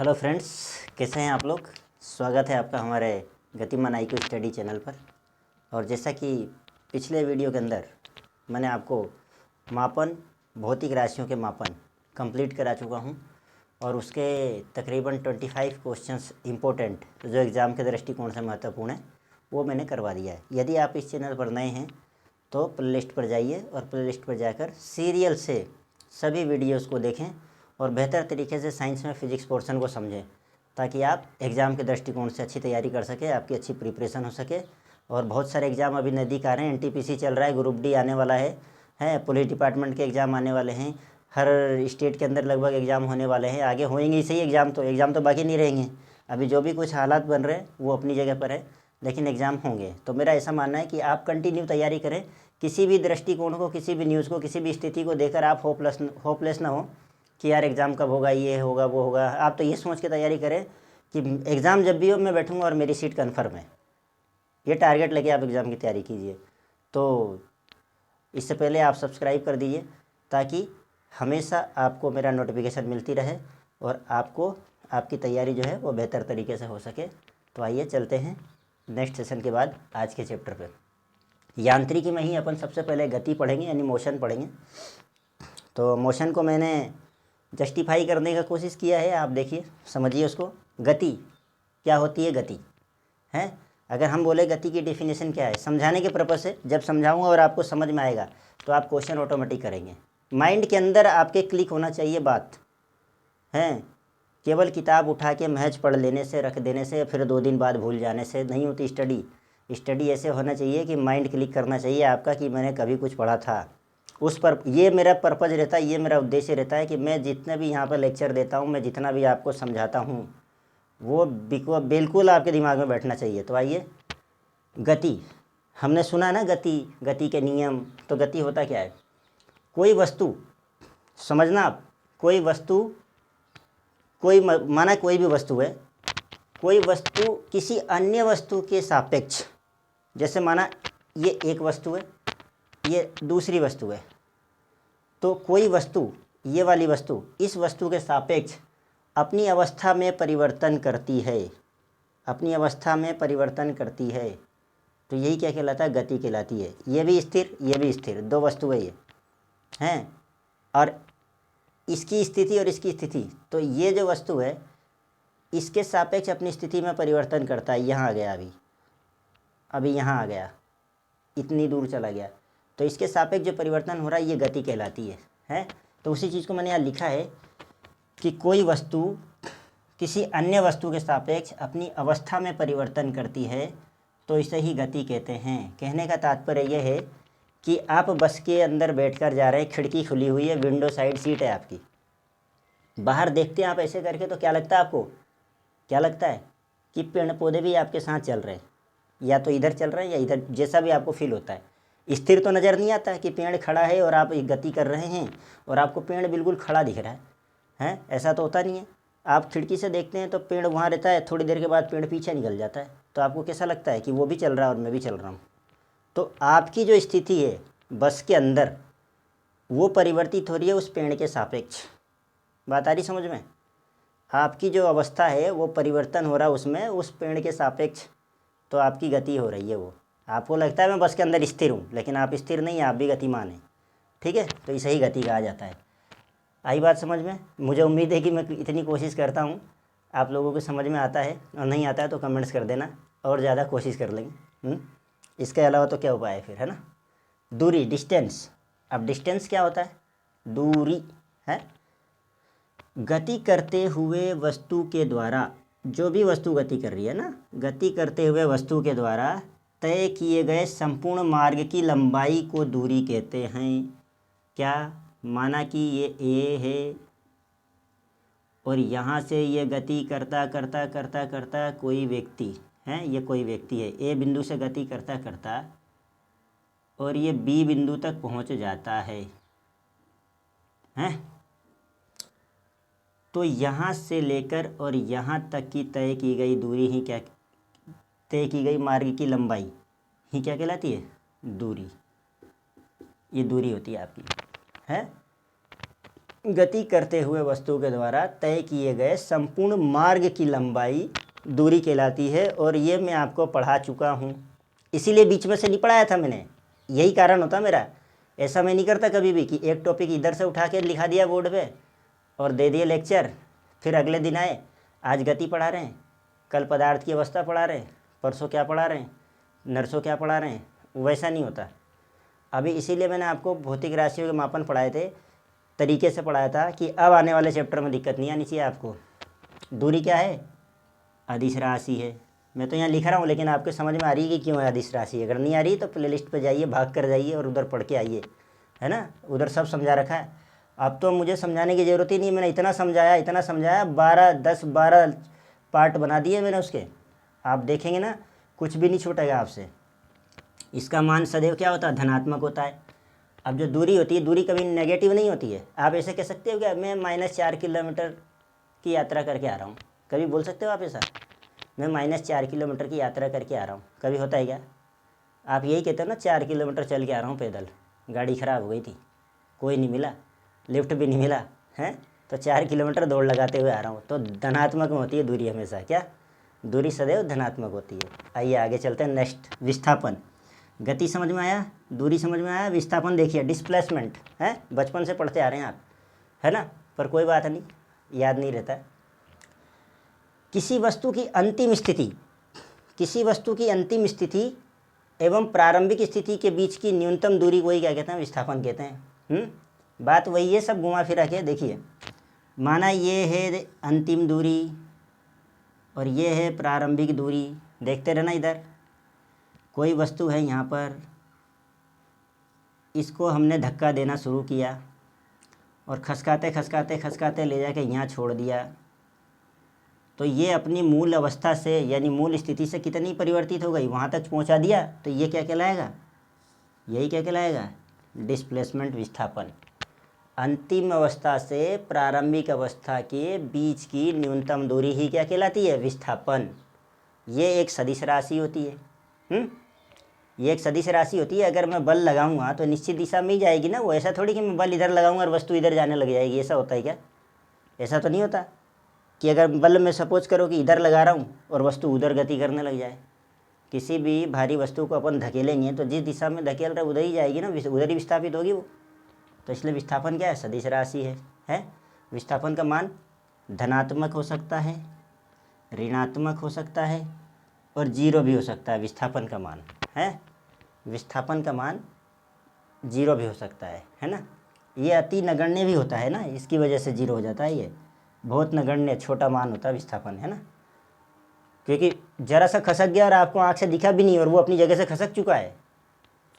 Hello friends, कैसे हैं आप लोग। स्वागत है आपका हमारे गतिमान IQ स्टडी चैनल पर। और जैसा कि पिछले वीडियो के अंदर मैंने आपको मापन, भौतिक राशियों के मापन कंप्लीट करा चुका हूं और उसके तकरीबन 25 क्वेश्चंस इम्पोर्टेंट जो एग्ज़ाम के दृष्टिकोण से महत्वपूर्ण है वो मैंने करवा दिया है। यदि आप इस चैनल पर नए हैं तो प्लेलिस्ट पर जाइए और प्लेलिस्ट पर जाकर सीरियल से सभी वीडियोज़ को देखें और बेहतर तरीके से साइंस में फ़िज़िक्स पोर्शन को समझें, ताकि आप एग्ज़ाम के दृष्टिकोण से अच्छी तैयारी कर सकें, आपकी अच्छी प्रिपरेशन हो सके। और बहुत सारे एग्ज़ाम अभी नज़दीक आ रहे हैं। NTPC चल रहा है, ग्रुप D आने वाला है पुलिस डिपार्टमेंट के एग्ज़ाम आने वाले हैं। हर स्टेट के अंदर लगभग एग्ज़ाम होने वाले हैं, आगे होएंगे ही सही। एग्ज़ाम तो बाकी नहीं रहेंगे। अभी जो भी कुछ हालात बन रहे हैं वो अपनी जगह पर है, लेकिन एग्ज़ाम होंगे। तो मेरा ऐसा मानना है कि आप कंटिन्यू तैयारी करें। किसी भी दृष्टिकोण को, किसी भी न्यूज़ को, किसी भी स्थिति को देकर आप होपलेस ना हो कि यार एग्ज़ाम कब होगा, ये होगा वो होगा। आप तो ये सोच के तैयारी करें कि एग्ज़ाम जब भी हो मैं बैठूंगा और मेरी सीट कन्फर्म है। ये टारगेट लेके आप एग्ज़ाम की तैयारी कीजिए। तो इससे पहले आप सब्सक्राइब कर दीजिए ताकि हमेशा आपको मेरा नोटिफिकेशन मिलती रहे और आपको आपकी तैयारी जो है वो बेहतर तरीके से हो सके। तो आइए चलते हैं नेक्स्ट सेशन के बाद आज के चैप्टर पर। यांत्रिकी में ही अपन सबसे पहले गति पढ़ेंगे, यानी मोशन पढ़ेंगे। तो मोशन को मैंने जस्टिफाई करने का कोशिश किया है, आप देखिए, समझिए उसको। गति क्या होती है? गति है, अगर हम बोले गति की डेफिनेशन क्या है, समझाने के पर्पज़ से जब समझाऊंगा और आपको समझ में आएगा तो आप क्वेश्चन ऑटोमेटिक करेंगे। माइंड के अंदर आपके क्लिक होना चाहिए बात है। केवल किताब उठा के महज पढ़ लेने से, रख देने से, फिर 2 दिन बाद भूल जाने से नहीं होती स्टडी ऐसे होना चाहिए कि माइंड क्लिक करना चाहिए आपका कि मैंने कभी कुछ पढ़ा था। उस पर ये मेरा पर्पज़ रहता है, ये मेरा उद्देश्य रहता है कि मैं जितना भी यहाँ पर लेक्चर देता हूँ, मैं जितना भी आपको समझाता हूँ वो बिल्कुल आपके दिमाग में बैठना चाहिए। तो आइए, गति हमने सुना ना, गति के नियम। तो गति होता क्या है? कोई वस्तु, समझना आप, कोई वस्तु, माना कोई भी वस्तु है, कोई वस्तु किसी अन्य वस्तु के सापेक्ष, जैसे माना ये एक वस्तु है, ये दूसरी वस्तु है, तो कोई वस्तु, ये वाली वस्तु इस वस्तु के सापेक्ष अपनी अवस्था में परिवर्तन करती है, अपनी अवस्था में परिवर्तन करती है। तो यही क्या कहलाता है? गति कहलाती है। ये भी स्थिर, ये भी स्थिर, 2 वस्तु है ये हैं, और इसकी स्थिति और इसकी स्थिति, तो ये जो वस्तु है इसके सापेक्ष अपनी स्थिति में परिवर्तन करता है। यहाँ आ गया, अभी यहाँ आ गया, इतनी दूर चला गया, तो इसके सापेक्ष जो परिवर्तन हो रहा है ये गति कहलाती है। तो उसी चीज़ को मैंने यहाँ लिखा है कि कोई वस्तु किसी अन्य वस्तु के सापेक्ष अपनी अवस्था में परिवर्तन करती है, तो इसे ही गति कहते हैं। कहने का तात्पर्य यह है कि आप बस के अंदर बैठकर जा रहे हैं, खिड़की खुली हुई है, विंडो साइड सीट है आपकी, बाहर देखते हैं आप ऐसे करके, तो क्या लगता है आपको? क्या लगता है कि पेड़ पौधे भी आपके साथ चल रहे हैं, या तो इधर चल रहे हैं या इधर, जैसा भी आपको फील होता है। स्थिर तो नज़र नहीं आता कि पेड़ खड़ा है और आप गति कर रहे हैं और आपको पेड़ बिल्कुल खड़ा दिख रहा है, ऐसा तो होता नहीं है। आप खिड़की से देखते हैं तो पेड़ वहाँ रहता है, थोड़ी देर के बाद पेड़ पीछे निकल जाता है, तो आपको कैसा लगता है कि वो भी चल रहा है और मैं भी चल रहा हूँ। तो आपकी जो स्थिति है बस के अंदर वो परिवर्तित हो रही है उस पेड़ के सापेक्ष। बात आ रही समझ में? आपकी जो अवस्था है वो परिवर्तन हो रहा है उसमें, उस पेड़ के सापेक्ष, तो आपकी गति हो रही है वो। आपको लगता है मैं बस के अंदर स्थिर हूँ, लेकिन आप स्थिर नहीं हैं, आप भी गतिमान हैं। ठीक है, तो इसे ही गति कहा जाता है। आई बात समझ में? मुझे उम्मीद है कि मैं इतनी कोशिश करता हूँ आप लोगों को समझ में आता है, और नहीं आता है तो कमेंट्स कर देना और ज़्यादा कोशिश कर लेंगे। इसके अलावा तो क्या उपाय है फिर, है ना? दूरी, डिस्टेंस। अब डिस्टेंस क्या होता है? दूरी है। गति करते हुए वस्तु के द्वारा, जो भी वस्तु गति कर रही है ना, गति करते हुए वस्तु के द्वारा तय किए गए संपूर्ण मार्ग की लंबाई को दूरी कहते हैं। क्या? माना कि ये ए है और यहाँ से ये गति करता करता करता करता कोई व्यक्ति है, ये कोई व्यक्ति है, ए बिंदु से गति करता करता और ये बी बिंदु तक पहुँच जाता है, तो यहाँ से लेकर और यहाँ तक की तय की गई दूरी ही क्या, तय की गई मार्ग की लंबाई ही क्या कहलाती है? दूरी। ये दूरी होती है आपकी, है। गति करते हुए वस्तु के द्वारा तय किए गए संपूर्ण मार्ग की लंबाई दूरी कहलाती है। और ये मैं आपको पढ़ा चुका हूँ, इसीलिए बीच में से नहीं पढ़ाया था मैंने, यही कारण होता मेरा। ऐसा मैं नहीं करता कभी भी कि एक टॉपिक इधर से उठा के लिखा दिया बोर्ड पे और दे दिए लेक्चर, फिर अगले दिन आए आज गति पढ़ा रहे हैं, कल पदार्थ की अवस्था पढ़ा रहे हैं, परसों क्या पढ़ा रहे हैं, नरसों क्या पढ़ा रहे हैं, वैसा नहीं होता। अभी इसीलिए मैंने आपको भौतिक राशियों के मापन पढ़ाए थे, तरीके से पढ़ाया था कि अब आने वाले चैप्टर में दिक्कत नहीं आनी चाहिए आपको। दूरी क्या है? अदिश राशि है। मैं तो यहाँ लिख रहा हूँ, लेकिन आपको समझ में आ रही है कि क्यों है अदिश राशि। अगर नहीं आ रही तो प्लेलिस्ट पे जाइए, भाग कर जाइए और उधर पढ़ के आइए, है ना, उधर सब समझा रखा है। अब तो मुझे समझाने की ज़रूरत ही नहीं, मैंने इतना समझाया 12 पार्ट बना दिए मैंने उसके। आप देखेंगे ना, कुछ भी नहीं छूटेगा आपसे। इसका मान सदैव क्या होता है? धनात्मक होता है। अब जो दूरी होती है, दूरी कभी नेगेटिव नहीं होती है। आप ऐसे कह सकते हो क्या, मैं -4 किलोमीटर की यात्रा करके आ रहा हूँ, कभी बोल सकते हो आप ऐसा? मैं -4 किलोमीटर की यात्रा करके आ रहा हूँ, कभी होता है क्या? आप यही कहते हो ना, 4 किलोमीटर चल के आ रहा हूँ पैदल, गाड़ी ख़राब हो गई थी, कोई नहीं मिला, लिफ्ट भी नहीं मिला है, तो 4 किलोमीटर दौड़ लगाते हुए आ रहा हूँ। तो धनात्मक में होती है दूरी हमेशा। क्या? दूरी सदैव धनात्मक होती है। आइए आगे चलते हैं। नेक्स्ट, विस्थापन। गति समझ में आया, दूरी समझ में आया, विस्थापन देखिए, डिस्प्लेसमेंट है, बचपन से पढ़ते आ रहे हैं आप, है ना, पर कोई बात नहीं, याद नहीं रहता। किसी वस्तु की अंतिम स्थिति एवं प्रारंभिक स्थिति के बीच की न्यूनतम दूरी को ही क्या कहते हैं? विस्थापन कहते हैं। बात वही है, सब घुमा फिरा के देखिए। माना ये है अंतिम दूरी और ये है प्रारंभिक दूरी। देखते रहना, इधर कोई वस्तु है यहाँ पर, इसको हमने धक्का देना शुरू किया और खसकाते ले जाके यहाँ छोड़ दिया, तो ये अपनी मूल अवस्था से यानी मूल स्थिति से कितनी परिवर्तित हो गई, वहाँ तक पहुँचा दिया, तो ये क्या कहलाएगा? यही क्या कहलाएगा? डिस्प्लेसमेंट, विस्थापन। अंतिम अवस्था से प्रारंभिक अवस्था के बीच की न्यूनतम दूरी ही क्या कहलाती है? विस्थापन। ये एक सदिश राशि होती है। ये एक सदिश राशि होती है। अगर मैं बल लगाऊंगा तो निश्चित दिशा में ही जाएगी ना, वो ऐसा थोड़ी कि मैं बल इधर लगाऊंगा और वस्तु इधर जाने लग जाएगी, ऐसा होता है क्या? ऐसा तो नहीं होता कि अगर बल में सपोज करो कि इधर लगा रहा हूँ और वस्तु उधर गति करने लग जाए। किसी भी भारी वस्तु को अपन धकेलेंगे तो जिस दिशा में धकेल रहा है उधर ही जाएगी ना, उधर ही विस्थापित होगी वो। तो इसलिए विस्थापन क्या है? सदिश राशि है। विस्थापन का मान धनात्मक हो सकता है, ऋणात्मक हो सकता है और जीरो भी हो सकता है। विस्थापन का मान है, विस्थापन का मान जीरो भी हो सकता है ना। ये अति नगण्य भी होता है ना, इसकी वजह से जीरो हो जाता है। ये बहुत नगण्य छोटा मान होता है विस्थापन, है ना, क्योंकि जरा सा खसक गया और आपको आँख से दिखा भी नहीं और वो अपनी जगह से खसक चुका है,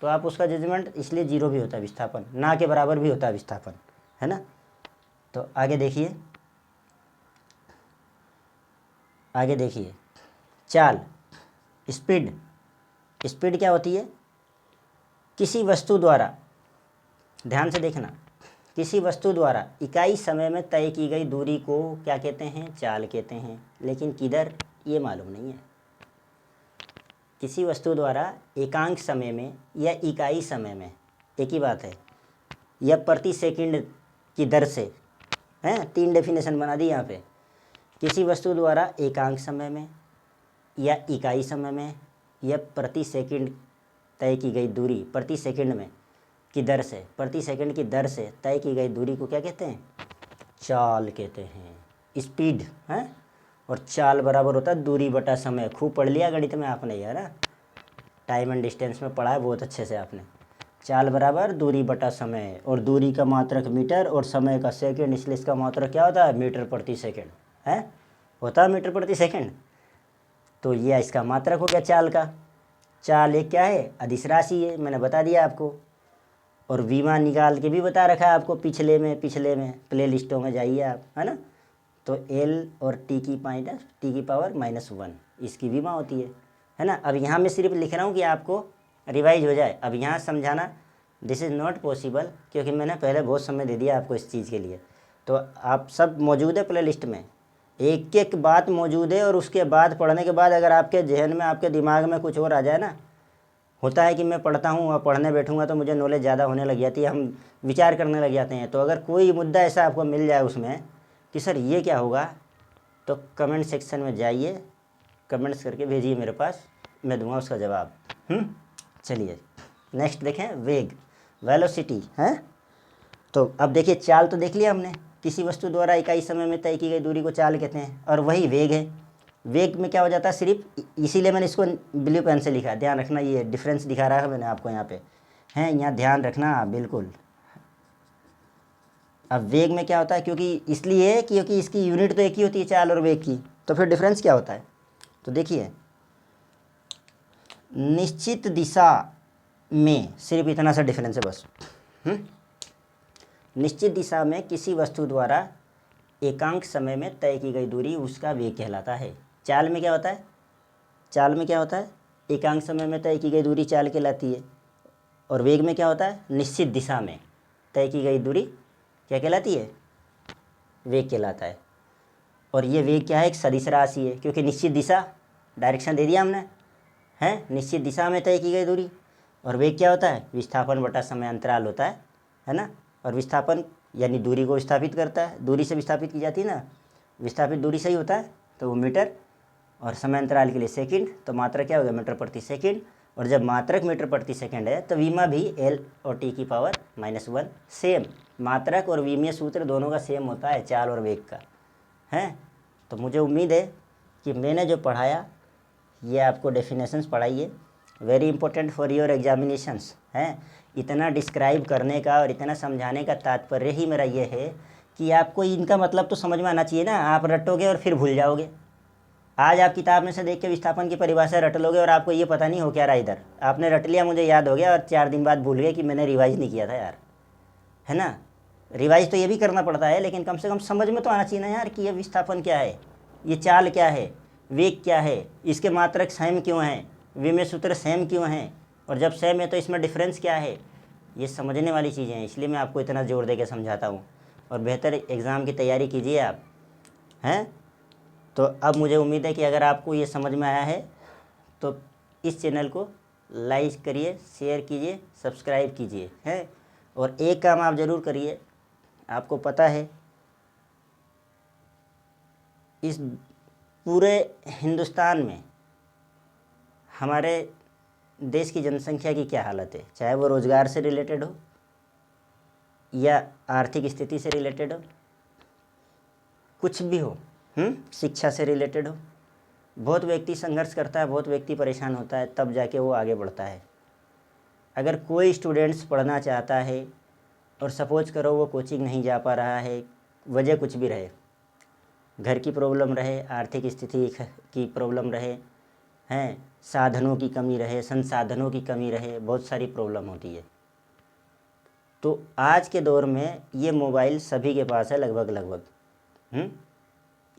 तो आप उसका जजमेंट, इसलिए जीरो भी होता है विस्थापन, ना के बराबर भी होता है विस्थापन, है ना। तो आगे देखिए, चाल, स्पीड क्या होती है? किसी वस्तु द्वारा, ध्यान से देखना, किसी वस्तु द्वारा इकाई समय में तय की गई दूरी को क्या कहते हैं? चाल कहते हैं। लेकिन किधर, ये मालूम नहीं है। किसी वस्तु द्वारा एकांक समय में या इकाई समय में, एक ही बात है, या प्रति सेकंड की दर से, हैं, 3 डेफिनेशन बना दी यहाँ पे। किसी वस्तु द्वारा एकांक समय में या इकाई समय में या प्रति सेकंड तय की गई दूरी, प्रति सेकंड में की दर से, प्रति सेकंड की दर से तय की गई दूरी को क्या कहते हैं? चाल कहते हैं। स्पीड है, और चाल बराबर होता है दूरी बटा समय। खूब पढ़ लिया गणित में आपने, यार ना, टाइम एंड डिस्टेंस में पढ़ा है बहुत अच्छे से आपने। चाल बराबर दूरी बटा समय, और दूरी का मात्रक मीटर और समय का सेकंड, इसलिए इसका मात्रक क्या होता है? मीटर प्रति सेकंड है, होता है मीटर प्रति सेकंड। तो ये इसका मात्रक हो गया चाल का। चाल एक क्या है? अदिश राशि है, मैंने बता दिया आपको, और विमा निकाल के भी बता रखा है आपको पिछले में प्ले लिस्टों में जाइए आप, है ना। तो एल और टी की पावर -1 इसकी विमा होती है ना। अब यहाँ मैं सिर्फ लिख रहा हूँ कि आपको रिवाइज हो जाए। अब यहाँ समझाना दिस इज़ नॉट पॉसिबल, क्योंकि मैंने पहले बहुत समय दे दिया आपको इस चीज़ के लिए। तो आप सब मौजूद है प्ले लिस्ट में, एक एक बात मौजूद है, और उसके बाद पढ़ने के बाद अगर आपके जहन में, आपके दिमाग में कुछ और आ जाए ना, होता है कि मैं पढ़ता हूँ और पढ़ने बैठूंगा तो मुझे नॉलेज ज़्यादा होने लग जाती है, हम विचार करने लग जाते हैं। तो अगर कोई मुद्दा ऐसा आपको मिल जाए उसमें कि सर ये क्या होगा, तो कमेंट सेक्शन में जाइए, कमेंट्स करके भेजिए मेरे पास, मैं दूंगा उसका जवाब। चलिए नेक्स्ट देखें, वेग, वेलोसिटी है। तो अब देखिए चाल तो देख लिया हमने, किसी वस्तु द्वारा इकाई समय में तय की गई दूरी को चाल कहते हैं, और वही वेग है। वेग में क्या हो जाता है, सिर्फ इसीलिए मैंने इसको ब्लू पेन से लिखा, ध्यान रखना, ये डिफरेंस दिखा रहा है मैंने आपको यहाँ पे, हैं यहाँ ध्यान रखना बिल्कुल। अब वेग में क्या होता है, क्योंकि इसकी यूनिट तो एक ही होती है चाल और वेग की, तो फिर डिफरेंस क्या होता है, तो देखिए निश्चित दिशा में सिर्फ इतना सा डिफरेंस है बस। निश्चित दिशा में किसी वस्तु द्वारा एकांक समय में तय की गई दूरी उसका वेग कहलाता है। चाल में क्या होता है, चाल में क्या होता है, एकांक समय में तय की गई दूरी चाल कहलाती है, और वेग में क्या होता है, निश्चित दिशा में तय की गई दूरी क्या कहलाती है, वेग कहलाता है। और ये वेग क्या है, एक सदिश राशि है, क्योंकि निश्चित दिशा, डायरेक्शन दे दिया हमने, है निश्चित दिशा में तय की गई दूरी। और वेग क्या होता है, विस्थापन बटा समय अंतराल होता है ना। और विस्थापन यानी दूरी को विस्थापित करता है, दूरी से विस्थापित की जाती है ना, विस्थापित दूरी से ही होता है तो वो मीटर, और समय अंतराल के लिए सेकंड, तो मात्रक क्या हो गया, मीटर प्रति सेकंड। और जब मात्रक मीटर प्रति सेकंड है तो वीमा भी L और T की पावर -1 सेम, मात्रक और विमीय सूत्र दोनों का सेम होता है चाल और वेग का, है। तो मुझे उम्मीद है कि मैंने जो पढ़ाया ये आपको डेफिनेशंस पढ़ाई है, very important for your examinations, हैं। इतना डिस्क्राइब करने का और इतना समझाने का तात्पर्य ही मेरा ये है कि आपको इनका मतलब तो समझ में आना चाहिए ना, आप रटोगे और फिर भूल जाओगे। आज आप किताब में से देख के विस्थापन की परिभाषा रट लोगे और आपको ये पता नहीं हो क्या रहा, इधर आपने रट लिया, मुझे याद हो गया, और 4 दिन बाद भूल गए कि मैंने रिवाइज नहीं किया था यार, है ना। रिवाइज तो ये भी करना पड़ता है, लेकिन कम से कम समझ में तो आना चाहिए ना यार कि ये विस्थापन क्या है, ये चाल क्या है, वेग क्या है, इसके मात्रक सेम क्यों हैं, विमीय सूत्र सेम क्यों हैं, और जब सेम है तो इसमें डिफरेंस क्या है, ये समझने वाली चीज़ें हैं। इसलिए मैं आपको इतना जोर दे के समझाता हूँ, और बेहतर एग्ज़ाम की तैयारी कीजिए आप, हैं। तो अब मुझे उम्मीद है कि अगर आपको ये समझ में आया है तो इस चैनल को लाइक करिए, शेयर कीजिए, सब्सक्राइब कीजिए, हैं। और एक काम आप ज़रूर करिए, आपको पता है इस पूरे हिंदुस्तान में हमारे देश की जनसंख्या की क्या हालत है, चाहे वो रोज़गार से रिलेटेड हो या आर्थिक स्थिति से रिलेटेड हो, कुछ भी हो, शिक्षा से रिलेटेड हो। बहुत व्यक्ति संघर्ष करता है, बहुत व्यक्ति परेशान होता है, तब जाके वो आगे बढ़ता है। अगर कोई स्टूडेंट्स पढ़ना चाहता है और सपोज करो वो कोचिंग नहीं जा पा रहा है, वजह कुछ भी रहे, घर की प्रॉब्लम रहे, आर्थिक स्थिति की प्रॉब्लम रहे, हैं, साधनों की कमी रहे, संसाधनों की कमी रहे, बहुत सारी प्रॉब्लम होती है। तो आज के दौर में ये मोबाइल सभी के पास है लगभग।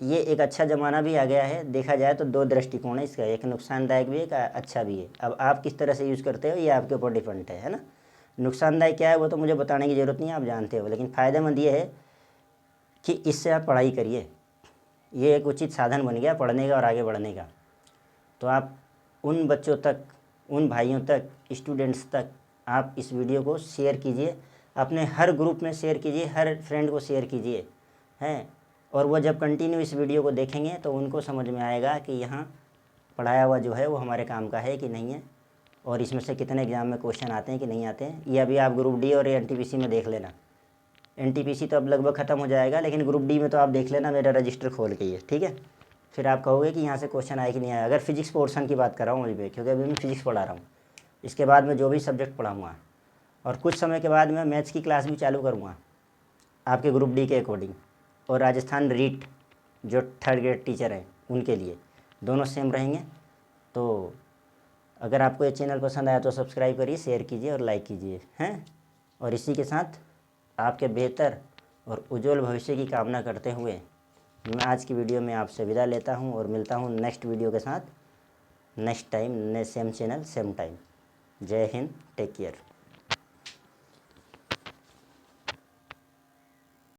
ये एक अच्छा ज़माना भी आ गया है, देखा जाए तो 2 दृष्टिकोण है इसका, एक नुकसानदायक भी है, एक अच्छा भी है। अब आप किस तरह से यूज़ करते हो ये आपके ऊपर डिपेंड है ना। नुकसानदायक क्या है वो तो मुझे बताने की ज़रूरत नहीं है, आप जानते हो, लेकिन फ़ायदेमंद ये है कि इससे आप पढ़ाई करिए, ये एक उचित साधन बन गया पढ़ने का और आगे बढ़ने का। तो आप उन बच्चों तक, उन भाइयों तक, स्टूडेंट्स तक आप इस वीडियो को शेयर कीजिए, अपने हर ग्रुप में शेयर कीजिए, हर फ्रेंड को शेयर कीजिए, हैं। और वो जब कंटिन्यू इस वीडियो को देखेंगे तो उनको समझ में आएगा कि यहाँ पढ़ाया हुआ जो है वो हमारे काम का है कि नहीं है, और इसमें से कितने एग्ज़ाम में क्वेश्चन आते हैं कि नहीं आते हैं। ये अभी आप ग्रुप डी और NTPC में देख लेना। NTPC तो अब लगभग ख़त्म हो जाएगा, लेकिन ग्रुप डी में तो आप देख लेना मेरा रजिस्टर खोल के, ये ठीक है। फिर आप कहोगे कि यहाँ से क्वेश्चन आए कि नहीं आया। अगर फिजिक्स पोर्शन की बात कर रहा हूँ अभी, क्योंकि अभी मैं फिजिक्स पढ़ा रहा हूँ, इसके बाद में जो भी सब्जेक्ट पढ़ाऊँगा, और कुछ समय के बाद मैं मैथ्स की क्लास भी चालू करूँगा आपके ग्रुप डी के अकॉर्डिंग, और राजस्थान रीट जो 3rd ग्रेड टीचर हैं उनके लिए, दोनों सेम रहेंगे। तो अगर आपको ये चैनल पसंद आया तो सब्सक्राइब करिए, शेयर कीजिए और लाइक कीजिए, हैं। और इसी के साथ आपके बेहतर और उज्जवल भविष्य की कामना करते हुए मैं आज की वीडियो में आपसे विदा लेता हूं, और मिलता हूं नेक्स्ट वीडियो के साथ next time, same channel same time. जय हिंद, टेक केयर।